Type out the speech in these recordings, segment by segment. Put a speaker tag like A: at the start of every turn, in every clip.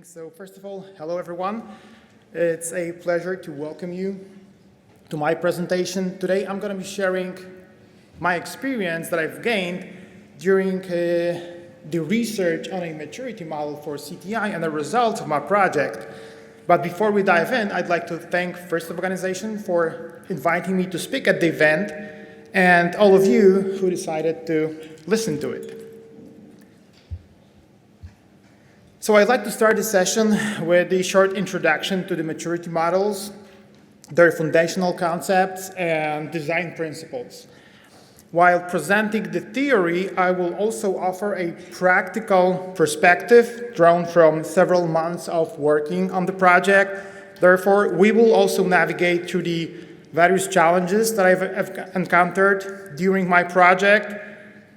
A: So first of all, hello everyone. It's a pleasure to welcome you to my presentation. Today I'm going to be sharing my experience that I've gained during the research on a maturity model for CTI and the results of my project. But before we dive in, I'd like to thank first the organization for inviting me to speak at the event and all of you who decided to listen to it. So I'd like to start this session with a short introduction to the maturity models, their foundational concepts, and design principles. While presenting the theory, I will also offer a practical perspective drawn from several months of working on the project. Therefore, we will also navigate through the various challenges that I've encountered during my project.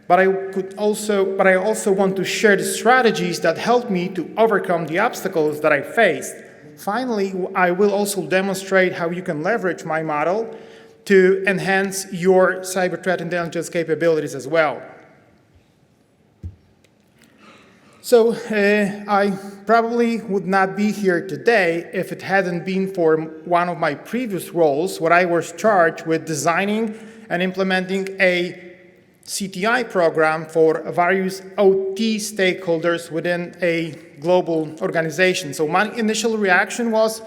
A: But I also want to share the strategies that helped me to overcome the obstacles that I faced. Finally, I will also demonstrate how you can leverage my model to enhance your cyber threat intelligence capabilities as well. So I probably would not be here today if it hadn't been for one of my previous roles, where I was charged with designing and implementing a CTI program for various OT stakeholders within a global organization. So my initial reaction was,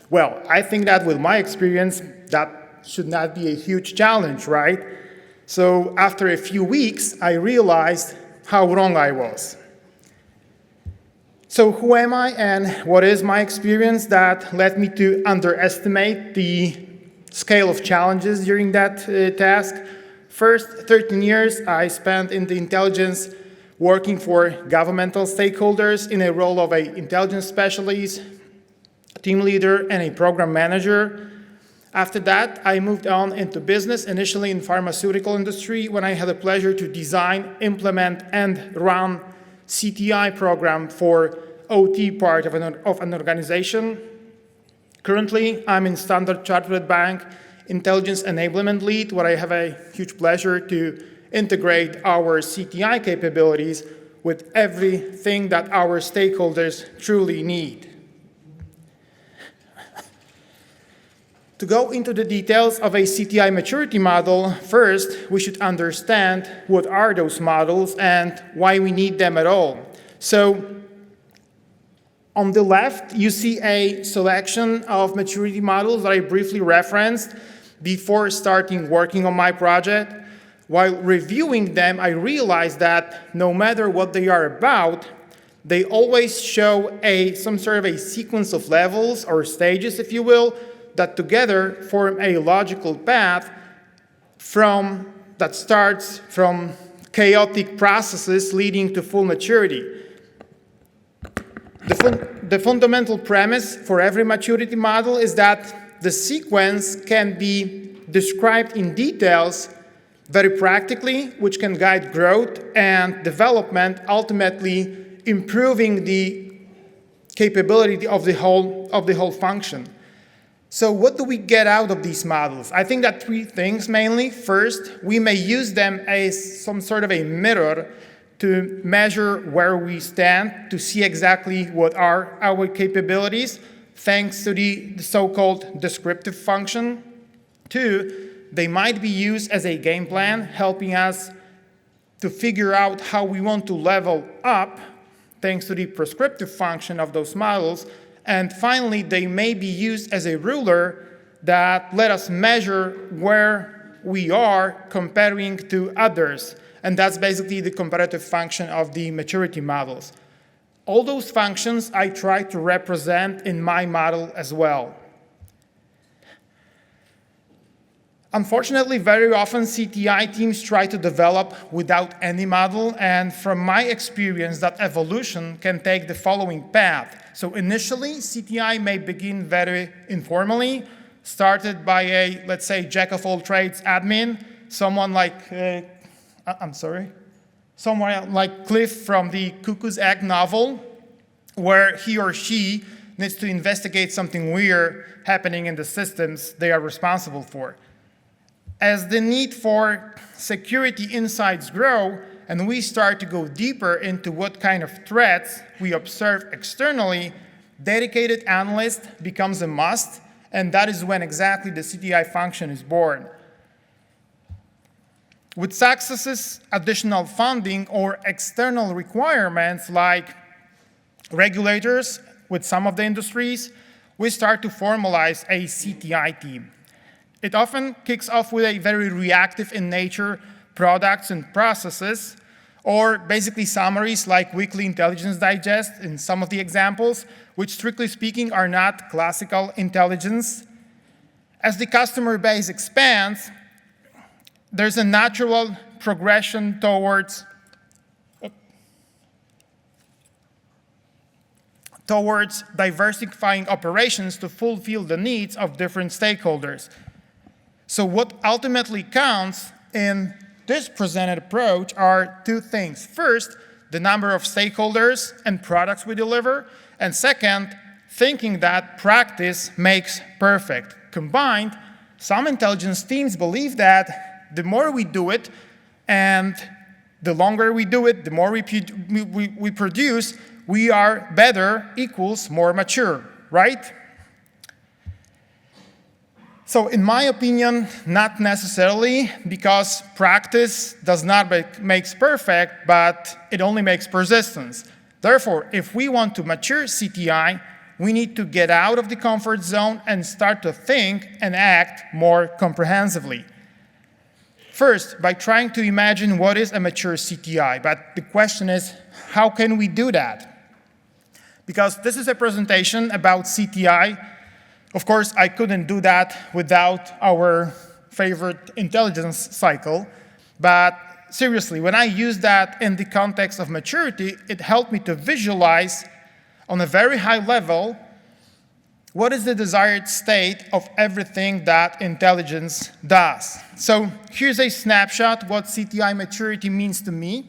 A: well, I think that with my experience, that should not be a huge challenge, right? So after a few weeks, I realized how wrong I was. So who am I and what is my experience that led me to underestimate the scale of challenges during that task? First 13 years I spent in the intelligence working for governmental stakeholders in a role of an intelligence specialist, team leader, and a program manager. After that, I moved on into business, initially in pharmaceutical industry, when I had the pleasure to design, implement, and run CTI program for OT part of an organization. Currently, I'm in Standard Chartered Bank Intelligence Enablement Lead, where I have a huge pleasure to integrate our CTI capabilities with everything that our stakeholders truly need. To go into the details of a CTI maturity model, first, we should understand what are those models and why we need them at all. So, on the left, you see a selection of maturity models that I briefly referenced before starting working on my project. While reviewing them, I realized that no matter what they are about, they always show some sort of a sequence of levels or stages, if you will, that together form a logical path that starts from chaotic processes leading to full maturity. The fundamental premise for every maturity model is that the sequence can be described in details very practically, which can guide growth and development, ultimately improving the capability of the whole function. So what do we get out of these models? I think that three things mainly. First, we may use them as some sort of a mirror to measure where we stand, to see exactly what are our capabilities, thanks to the so-called descriptive function. Two, they might be used as a game plan, helping us to figure out how we want to level up, thanks to the prescriptive function of those models. And finally, they may be used as a ruler that let us measure where we are comparing to others. And that's basically the comparative function of the maturity models. All those functions I try to represent in my model as well. Unfortunately, very often CTI teams try to develop without any model, and from my experience, that evolution can take the following path. So initially, CTI may begin very informally, started by a, let's say, jack-of-all-trades admin, someone like Cliff from the Cuckoo's Egg novel, where he or she needs to investigate something weird happening in the systems they are responsible for. As the need for security insights grow, and we start to go deeper into what kind of threats we observe externally, dedicated analyst becomes a must, and that is when exactly the CTI function is born. With successes, additional funding or external requirements like regulators with some of the industries, we start to formalize a CTI team. It often kicks off with a very reactive in nature products and processes, or basically summaries like Weekly Intelligence Digest in some of the examples, which strictly speaking are not classical intelligence. As the customer base expands, there's a natural progression towards diversifying operations to fulfill the needs of different stakeholders. So what ultimately counts in this presented approach are two things. First, the number of stakeholders and products we deliver, and second, thinking that practice makes perfect. Combined, some intelligence teams believe that the more we do it and the longer we do it, the more we produce, we are better equals more mature, right? So in my opinion, not necessarily, because practice does not makes perfect, but it only makes persistence. Therefore, if we want to mature CTI, we need to get out of the comfort zone and start to think and act more comprehensively. First, by trying to imagine what is a mature CTI, but the question is, how can we do that? Because this is a presentation about CTI. Of course, I couldn't do that without our favorite intelligence cycle, but seriously, when I use that in the context of maturity, it helped me to visualize on a very high level what is the desired state of everything that intelligence does. So here's a snapshot what CTI maturity means to me,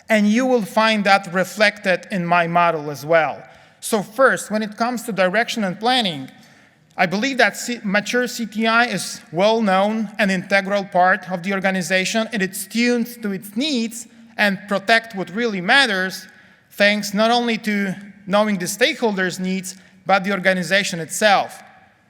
A: and you will find that reflected in my model as well. So first, when it comes to direction and planning, I believe that mature CTI is well-known and integral part of the organization, and it's tuned to its needs and protect what really matters, thanks not only to knowing the stakeholders' needs, but the organization itself.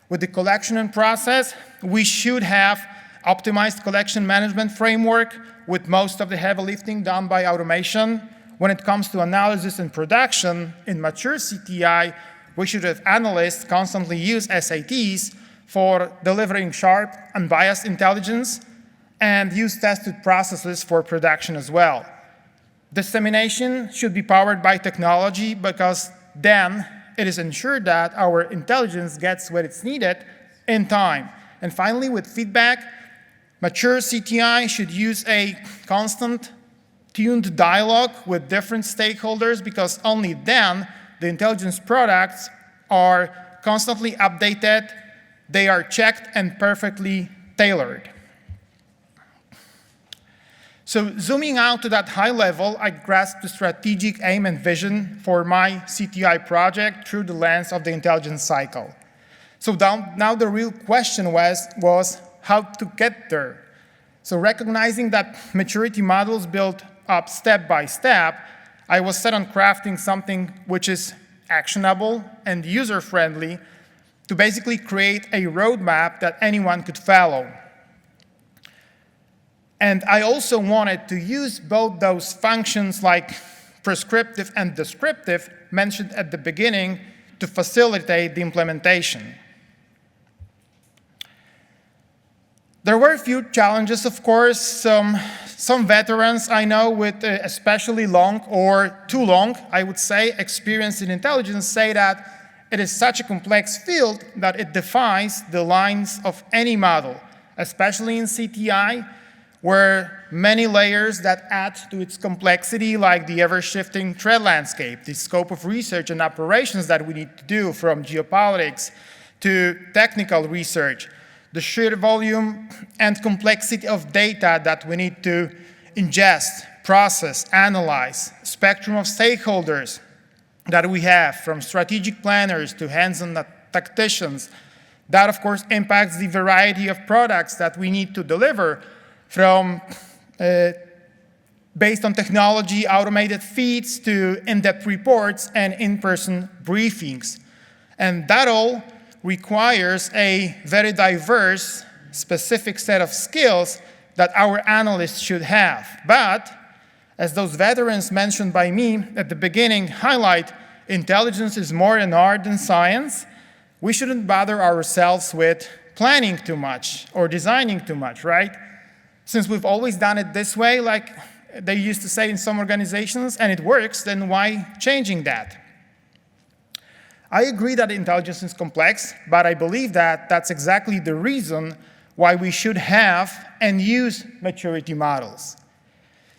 A: With the collection and process, we should have optimized collection management framework with most of the heavy lifting done by automation. When it comes to analysis and production, in mature CTI, we should have analysts constantly use SATs for delivering sharp, unbiased intelligence and use tested processes for production as well. Dissemination should be powered by technology because then it is ensured that our intelligence gets what it's needed in time. And finally, with feedback, mature CTI should use a constant, tuned dialogue with different stakeholders because only then the intelligence products are constantly updated, they are checked and perfectly tailored. So zooming out to that high level, I grasped the strategic aim and vision for my CTI project through the lens of the intelligence cycle. So now the real question was how to get there. So recognizing that maturity models build up step by step, I was set on crafting something which is actionable and user-friendly to basically create a roadmap that anyone could follow. And I also wanted to use both those functions like prescriptive and descriptive mentioned at the beginning to facilitate the implementation. There were a few challenges, of course. Some veterans I know with especially long or too long, I would say, experience in intelligence say that it is such a complex field that it defies the lines of any model, especially in CTI, where many layers that add to its complexity, like the ever-shifting threat landscape, the scope of research and operations that we need to do, from geopolitics to technical research, the sheer volume and complexity of data that we need to ingest, process, analyze, spectrum of stakeholders that we have, from strategic planners to hands-on tacticians. That, of course, impacts the variety of products that we need to deliver, from based on technology, automated feeds to in-depth reports and in-person briefings. And that all requires a very diverse, specific set of skills that our analysts should have. But, as those veterans mentioned by me at the beginning highlight, intelligence is more an art than science. We shouldn't bother ourselves with planning too much or designing too much, right? Since we've always done it this way, like they used to say in some organizations, and it works, then why changing that? I agree that intelligence is complex, but I believe that that's exactly the reason why we should have and use maturity models.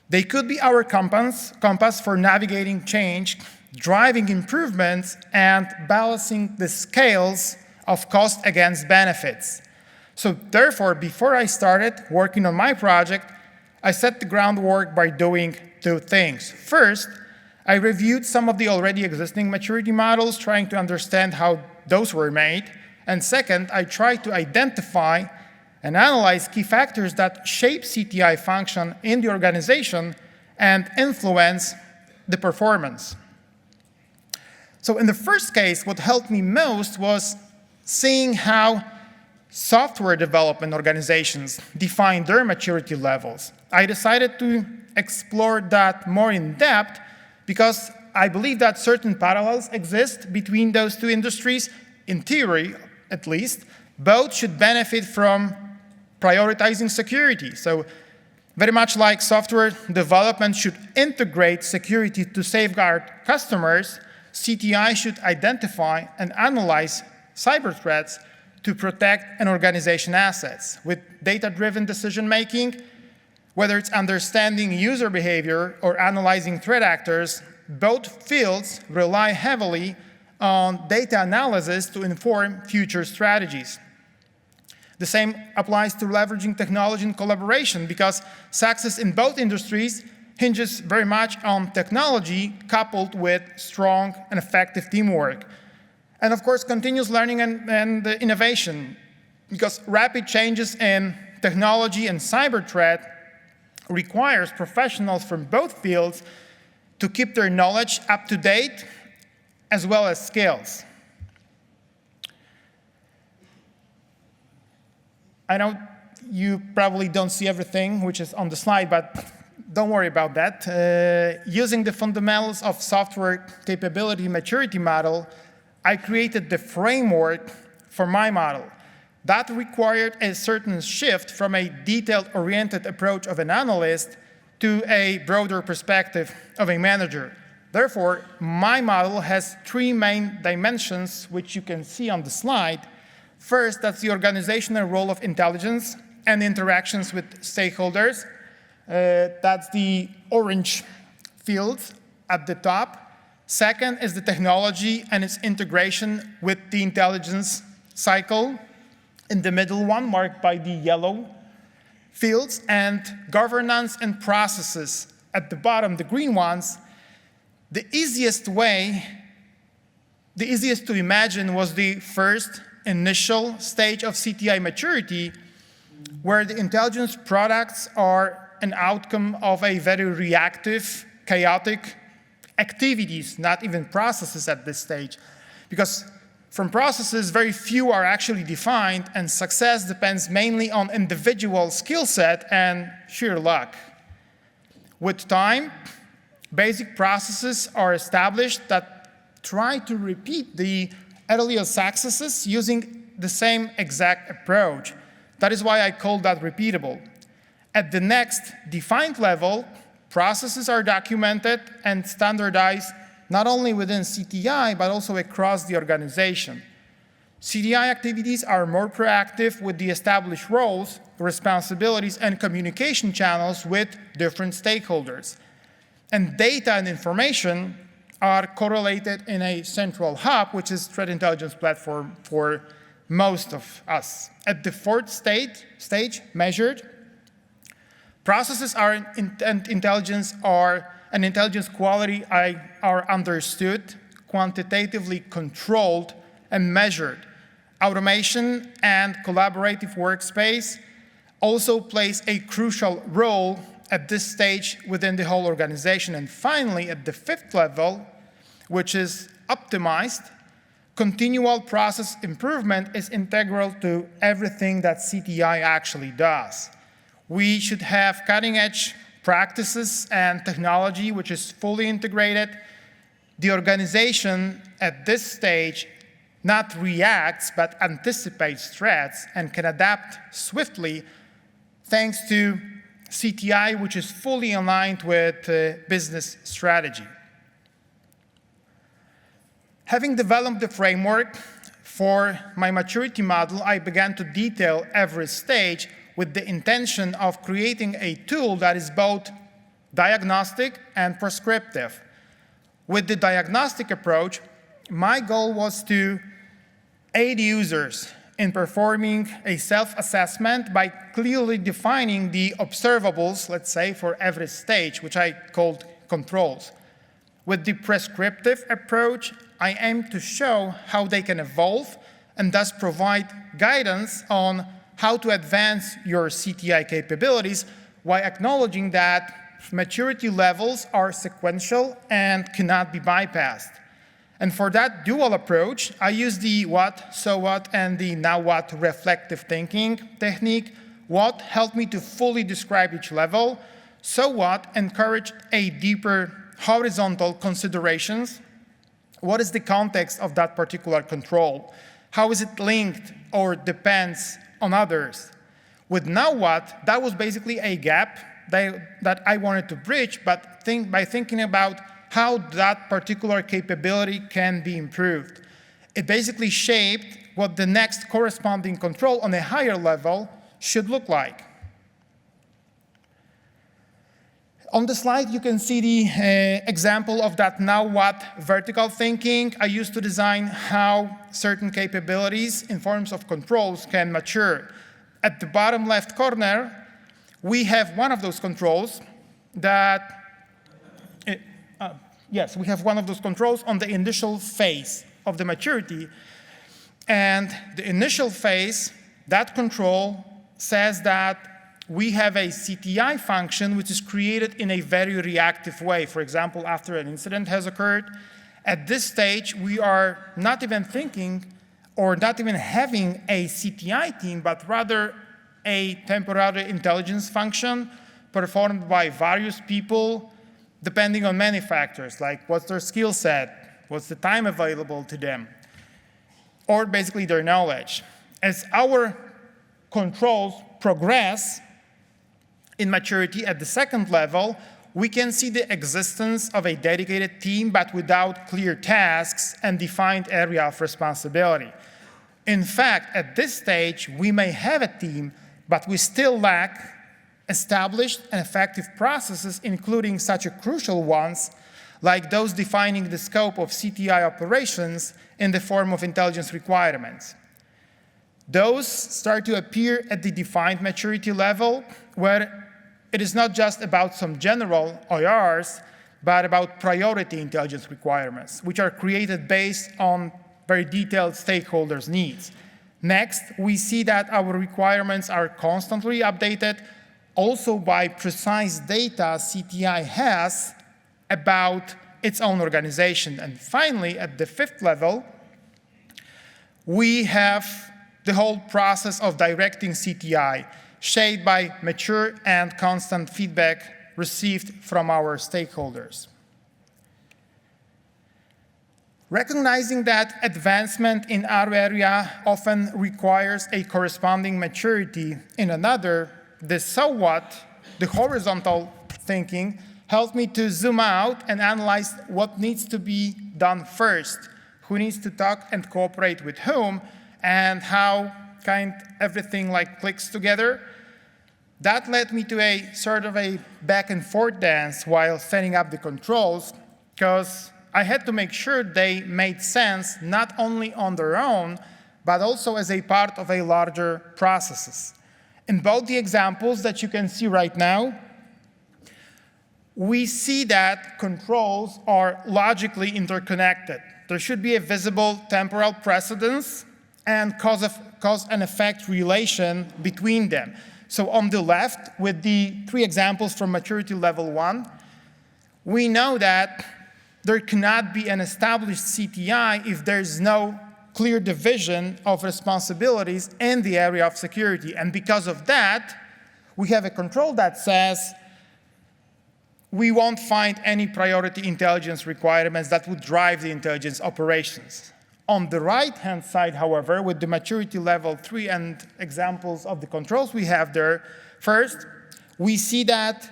A: They could be our compass for navigating change, driving improvements, and balancing the scales of cost against benefits. So therefore, before I started working on my project, I set the groundwork by doing two things. First, I reviewed some of the already existing maturity models, trying to understand how those were made. And second, I tried to identify and analyze key factors that shape CTI function in the organization and influence the performance. So in the first case, what helped me most was seeing how software development organizations define their maturity levels. I decided to explore that more in depth because I believe that certain parallels exist between those two industries, in theory at least. Both should benefit from prioritizing security. So very much like software development should integrate security to safeguard customers, CTI should identify and analyze cyber threats to protect an organization's assets. With data-driven decision-making, whether it's understanding user behavior or analyzing threat actors, both fields rely heavily on data analysis to inform future strategies. The same applies to leveraging technology and collaboration, because success in both industries hinges very much on technology coupled with strong and effective teamwork. And of course, continuous learning and innovation, because rapid changes in technology and cyber threat requires professionals from both fields to keep their knowledge up to date, as well as skills. I know you probably don't see everything which is on the slide, but don't worry about that. Using the fundamentals of software capability maturity model, I created the framework for my model. That required a certain shift from a detailed-oriented approach of an analyst to a broader perspective of a manager. Therefore, my model has three main dimensions, which you can see on the slide. First, that's the organizational role of intelligence and interactions with stakeholders. That's the orange field at the top. Second is the technology and its integration with the intelligence cycle. In the middle one, marked by the yellow fields, and governance and processes at the bottom, the green ones. The easiest to imagine was the first initial stage of CTI maturity, where the intelligence products are an outcome of a very reactive, chaotic activities, not even processes at this stage. Because from processes, very few are actually defined, and success depends mainly on individual skill set and sheer luck. With time, basic processes are established that try to repeat the earlier successes using the same exact approach. That is why I call that repeatable. At the next defined level, processes are documented and standardized not only within CTI, but also across the organization. CTI activities are more proactive with the established roles, responsibilities, and communication channels with different stakeholders. And data and information are correlated in a central hub, which is threat intelligence platform for most of us. At the fourth stage, measured, processes and intelligence quality are understood, quantitatively controlled, and measured. Automation and collaborative workspace also plays a crucial role at this stage within the whole organization. And finally, at the fifth level, which is optimized, continual process improvement is integral to everything that CTI actually does. We should have cutting-edge practices and technology which is fully integrated. The organization at this stage not reacts but anticipates threats and can adapt swiftly thanks to CTI, which is fully aligned with business strategy. Having developed the framework for my maturity model, I began to detail every stage with the intention of creating a tool that is both diagnostic and prescriptive. With the diagnostic approach, my goal was to aid users in performing a self-assessment by clearly defining the observables, let's say, for every stage, which I called controls. With the prescriptive approach, I aim to show how they can evolve and thus provide guidance on how to advance your CTI capabilities while acknowledging that maturity levels are sequential and cannot be bypassed. And for that dual approach, I use the what, so what, and the now what reflective thinking technique. What helped me to fully describe each level. So what encouraged a deeper horizontal considerations. What is the context of that particular control? How is it linked or depends on others? With now what, that was basically a gap that I wanted to bridge, but by thinking about how that particular capability can be improved. It basically shaped what the next corresponding control on a higher level should look like. On the slide, you can see the example of that now what vertical thinking I used to design how certain capabilities in forms of controls can mature. At the bottom left corner, we have one of those controls that, we have one of those controls on the initial phase of the maturity. And the initial phase, that control says that we have a CTI function which is created in a very reactive way. For example, after an incident has occurred, at this stage, we are not even thinking or not even having a CTI team, but rather a temporary intelligence function performed by various people depending on many factors, like what's their skill set, what's the time available to them, or basically their knowledge. As our controls progress in maturity at the second level, we can see the existence of a dedicated team, but without clear tasks and defined area of responsibility. In fact, at this stage, we may have a team, but we still lack established and effective processes, including such a crucial ones, like those defining the scope of CTI operations in the form of intelligence requirements. Those start to appear at the defined maturity level, where it is not just about some general OERs, but about priority intelligence requirements, which are created based on very detailed stakeholders' needs. Next, we see that our requirements are constantly updated also by precise data CTI has about its own organization. And finally, at the fifth level, we have the whole process of directing CTI, shaped by mature and constant feedback received from our stakeholders. Recognizing that advancement in our area often requires a corresponding maturity in another, the so what, the horizontal thinking, helped me to zoom out and analyze what needs to be done first, who needs to talk and cooperate with whom, and how everything clicks together. That led me to a sort of a back and forth dance while setting up the controls, because I had to make sure they made sense not only on their own, but also as a part of a larger processes. In both the examples that you can see right now, we see that controls are logically interconnected. There should be a visible temporal precedence and cause and effect relation between them. So on the left, with the 3 examples from maturity level 1, we know that there cannot be an established CTI if there's no clear division of responsibilities in the area of security. And because of that, we have a control that says we won't find any priority intelligence requirements that would drive the intelligence operations. On the right-hand side, however, with the maturity level 3 and examples of the controls we have there, first, we see that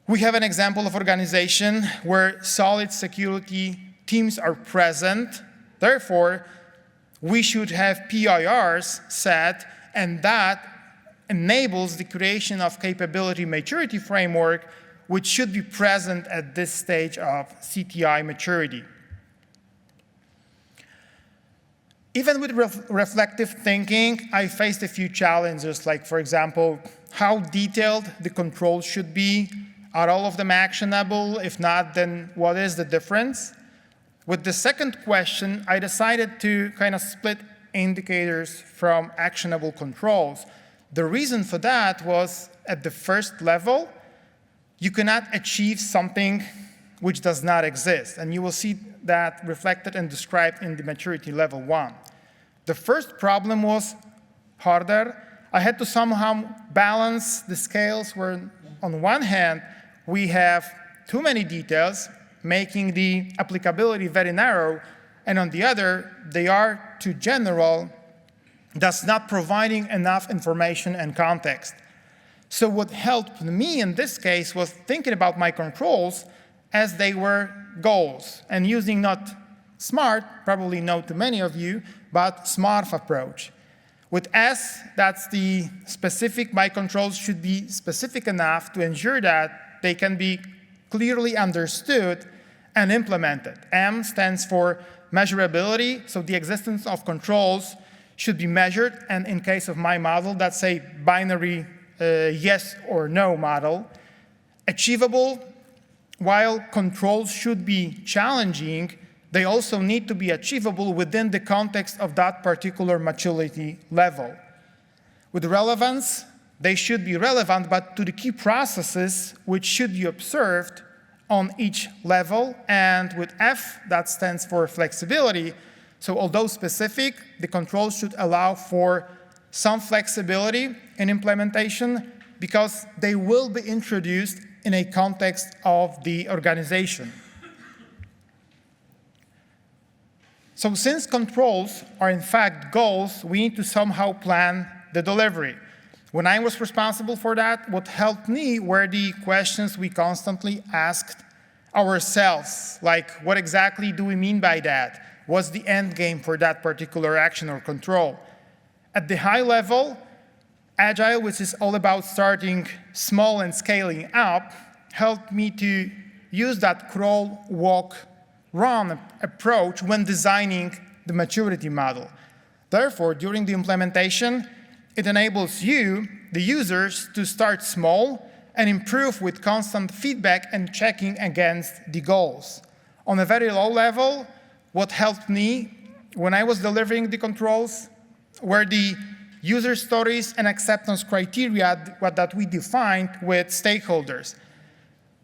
A: we have an example of organization where solid security teams are present. Therefore, we should have PIRs set, and that enables the creation of capability maturity framework, which should be present at this stage of CTI maturity. Even with reflective thinking, I faced a few challenges, like, for example, how detailed the controls should be. Are all of them actionable? If not, then what is the difference? With the second question, I decided to kind of split indicators from actionable controls. The reason for that was, at the first level, you cannot achieve something which does not exist. And you will see that reflected and described in the maturity level 1. The first problem was harder. I had to somehow balance the scales where, on one hand, we have too many details, making the applicability very narrow, and on the other, they are too general, thus not providing enough information and context. So what helped me in this case was thinking about my controls as they were goals, and using not SMART, probably known to many of you, but SMART approach. With S, that's the specific, my controls should be specific enough to ensure that they can be clearly understood and implemented. M stands for measurability, so the existence of controls should be measured, and in case of my model, that's a binary yes or no model. Achievable, while controls should be challenging, they also need to be achievable within the context of that particular maturity level. With relevance, they should be relevant, but to the key processes which should be observed on each level. And with F, that stands for flexibility. So although specific, the controls should allow for some flexibility in implementation because they will be introduced in a context of the organization. So since controls are in fact goals, we need to somehow plan the delivery. When I was responsible for that, what helped me were the questions we constantly asked ourselves, like what exactly do we mean by that? What's the end game for that particular action or control? At the high level, Agile, which is all about starting small and scaling up, helped me to use that crawl, walk, run approach when designing the maturity model. Therefore, during the implementation, it enables you, the users, to start small and improve with constant feedback and checking against the goals. On a very low level, what helped me when I was delivering the controls were the user stories and acceptance criteria that we defined with stakeholders.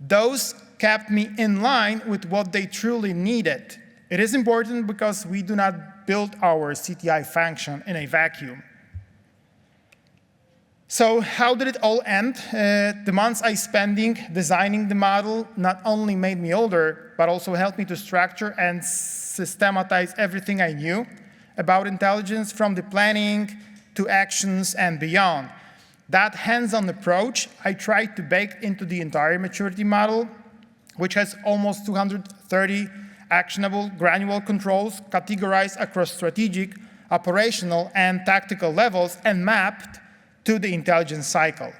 A: Those kept me in line with what they truly needed. It is important because we do not build our CTI function in a vacuum. So how did it all end? The months I spent designing the model not only made me older, but also helped me to structure and systematize everything I knew about intelligence, from the planning to actions and beyond. That hands-on approach I tried to bake into the entire maturity model, which has almost 230 actionable granular controls categorized across strategic, operational, and tactical levels and mapped to the intelligence cycle.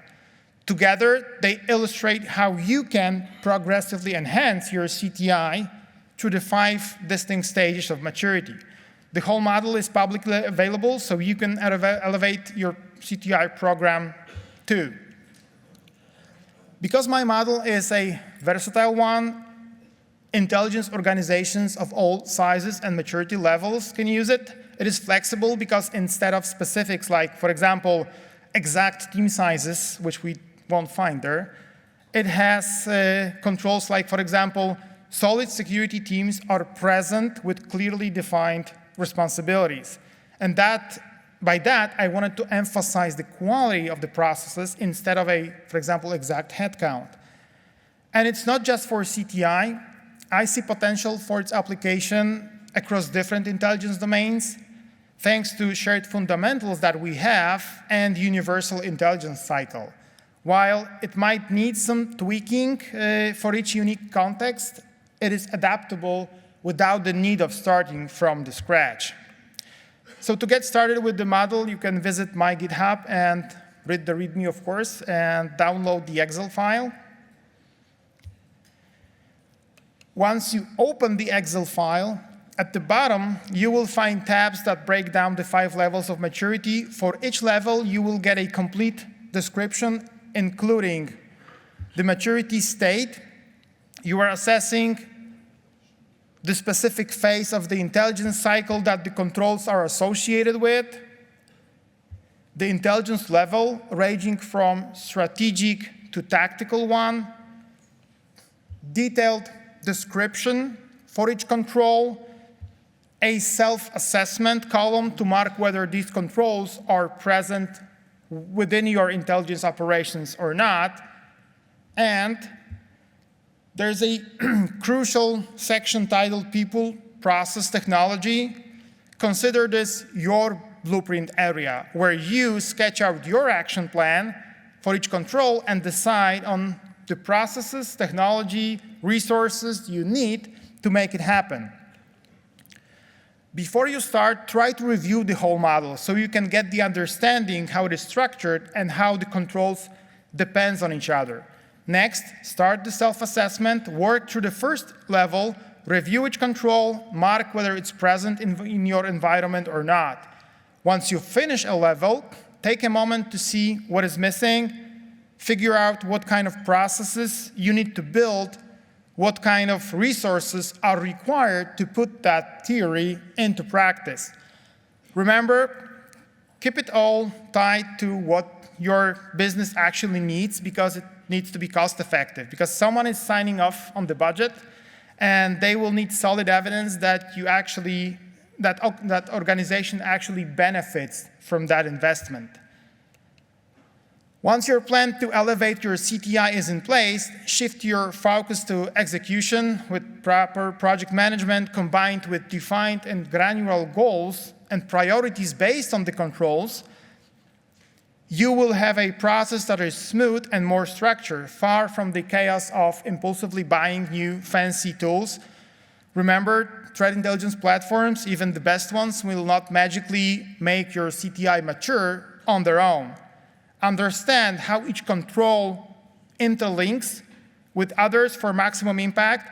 A: Together, they illustrate how you can progressively enhance your CTI through the 5 distinct stages of maturity. The whole model is publicly available, so you can elevate your CTI program too. Because my model is a versatile one, intelligence organizations of all sizes and maturity levels can use it. It is flexible because instead of specifics like, for example, exact team sizes, which we won't find there. It has controls like, for example, solid security teams are present with clearly defined responsibilities. And by that, I wanted to emphasize the quality of the processes instead of a, for example, exact headcount. And it's not just for CTI. I see potential for its application across different intelligence domains, thanks to shared fundamentals that we have and universal intelligence cycle. While it might need some tweaking for each unique context, it is adaptable without the need of starting from the scratch. So to get started with the model, you can visit my GitHub and read the README, of course, and download the Excel file. Once you open the Excel file, at the bottom, you will find tabs that break down the 5 levels of maturity. For each level, you will get a complete description, including the maturity state. You are assessing the specific phase of the intelligence cycle that the controls are associated with, the intelligence level ranging from strategic to tactical one, detailed description for each control, a self-assessment column to mark whether these controls are present within your intelligence operations or not, and there's a crucial section titled People, Process, Technology. Consider this your blueprint area, where you sketch out your action plan for each control and decide on the processes, technology, resources you need to make it happen. Before you start, try to review the whole model so you can get the understanding how it is structured and how the controls depends on each other. Next, start the self-assessment, work through the first level, review each control, mark whether it's present in your environment or not. Once you finish a level, take a moment to see what is missing, figure out what kind of processes you need to build, what kind of resources are required to put that theory into practice. Remember, keep it all tied to what your business actually needs, because it needs to be cost effective, because someone is signing off on the budget and they will need solid evidence that you actually, that organization actually benefits from that investment. Once your plan to elevate your CTI is in place, shift your focus to execution with proper project management combined with defined and granular goals and priorities based on the controls. You will have a process that is smooth and more structured, far from the chaos of impulsively buying new fancy tools. Remember, threat intelligence platforms, even the best ones, will not magically make your CTI mature on their own. Understand how each control interlinks with others for maximum impact.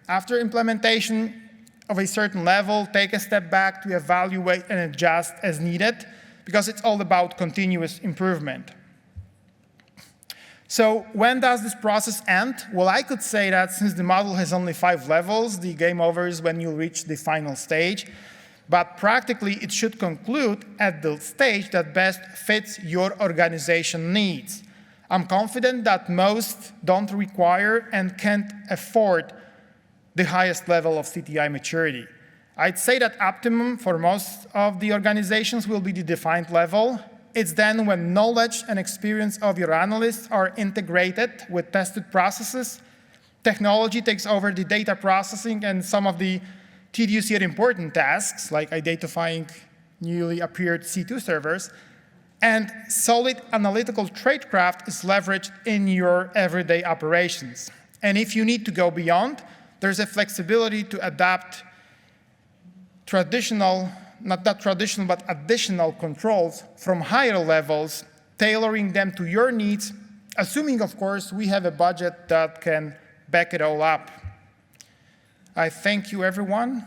A: After implementation of a certain level, take a step back to evaluate and adjust as needed, because it's all about continuous improvement. So when does this process end? Well, I could say that since the model has only 5 levels, the game over is when you reach the final stage. But practically, it should conclude at the stage that best fits your organization needs. I'm confident that most don't require and can't afford the highest level of CTI maturity. I'd say that optimum for most of the organizations will be the defined level. It's then when knowledge and experience of your analysts are integrated with tested processes, technology takes over the data processing and some of the tedious yet important tasks, like identifying newly appeared C2 servers, and solid analytical tradecraft is leveraged in your everyday operations. And if you need to go beyond, there's a flexibility to adapt traditional, not that traditional, but additional controls from higher levels, tailoring them to your needs, assuming, of course, we have a budget that can back it all up. I thank you, everyone.